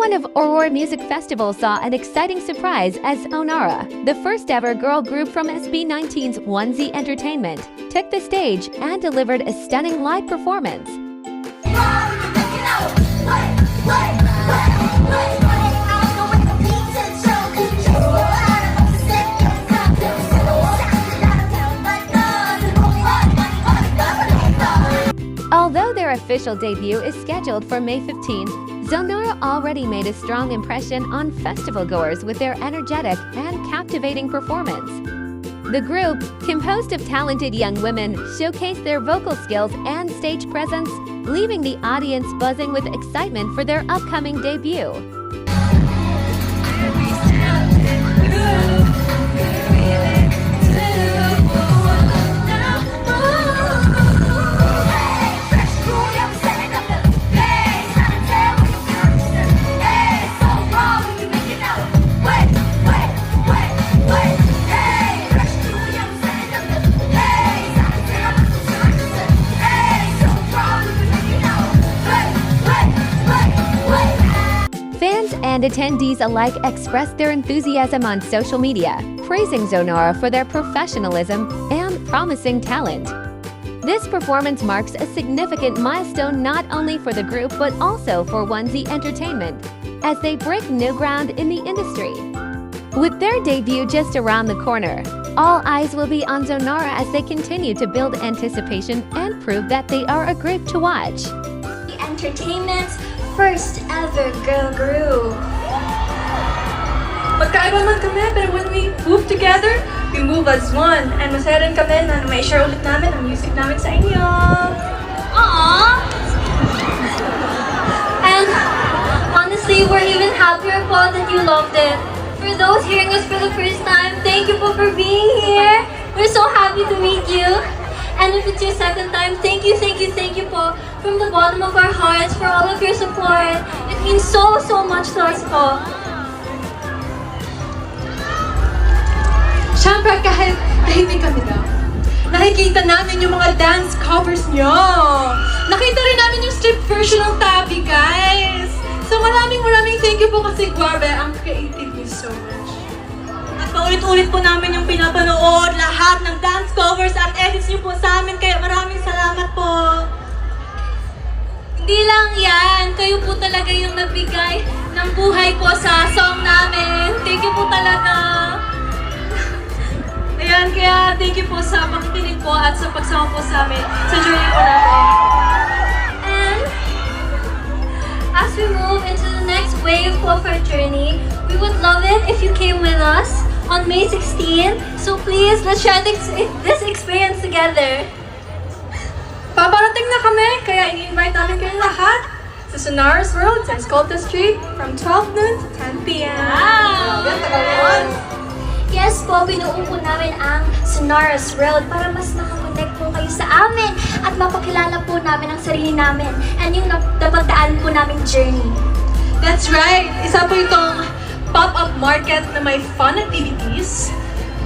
everyone of Aurora Music Festival saw an exciting surprise as Zonara, the first ever girl group from SB19's Onesie Entertainment, took the stage and delivered a stunning live performance. Although their official debut is scheduled for May 15th, Zonara already made a strong impression on festival goers with their energetic and captivating performance. The group, composed of talented young women, showcased their vocal skills and stage presence, leaving the audience buzzing with excitement for their upcoming debut. Fans and attendees alike expressed their enthusiasm on social media, praising Zonara for their professionalism and promising talent. This performance marks a significant milestone not only for the group but also for Onesie Entertainment, as they break new ground in the industry. With their debut just around the corner, all eyes will be on Zonara as they continue to build anticipation and prove that they are a group to watch. Entertainment's first ever girl group. Magkaiba man kami, pero when we move together, we move as one. And masaya rin kami na may share ulit namin ang music namin sa inyo. Aww! And honestly, we're even happier po that you loved it. For those hearing us for the first time, thank you po for being here. We're so happy to meet you. And if it's your second time, thank you po from the bottom of our hearts for all of your support. It means so much to us po. Siyempre, kahit tahimik kami daw, nakikita namin yung mga dance covers nyo. Nakita rin namin yung strip version ng Tabi, guys. So maraming thank you po kasi grabe, ang creative you so much. At paulit-ulit po namin yung pinapanood, lahat ng dance covers at edits niyo po sa amin, kaya maraming salamat po. Hindi lang yan, kayo po talaga yung nagbigay ng buhay po sa song namin. Thank you po talaga. Ayan, kaya thank you po sa pakikinig po at sa pagsama po sa amin sa journey po natin. And as we move into the next wave of our journey, we would love it if you came with us on May 16. So please, let's share this experience together. Paparating na kami, kaya i-invite namin kayo lahat sa Zonara's World sa Escolta Street from 12 noon to 10 p.m. Wow! Tagal yun. Yes po, binuo po namin ang Zonara's World para mas nakakonect po kayo sa amin at mapakilala po namin ang sarili namin and yung napagdaan po namin journey. That's right! Isa po itong pop-up market na may fun activities.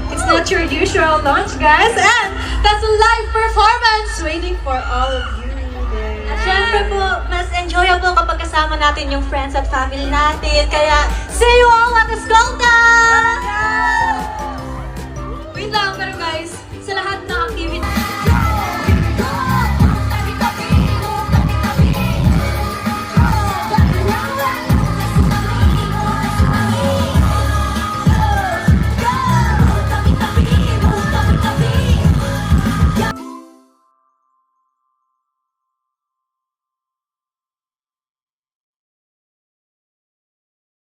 It's not your usual lunch, guys. And that's a live performance waiting for all of you. At syempre po, mas enjoyable kapag kasama natin yung friends at family natin. Kaya, see you all at Escolta! Wait lang, pero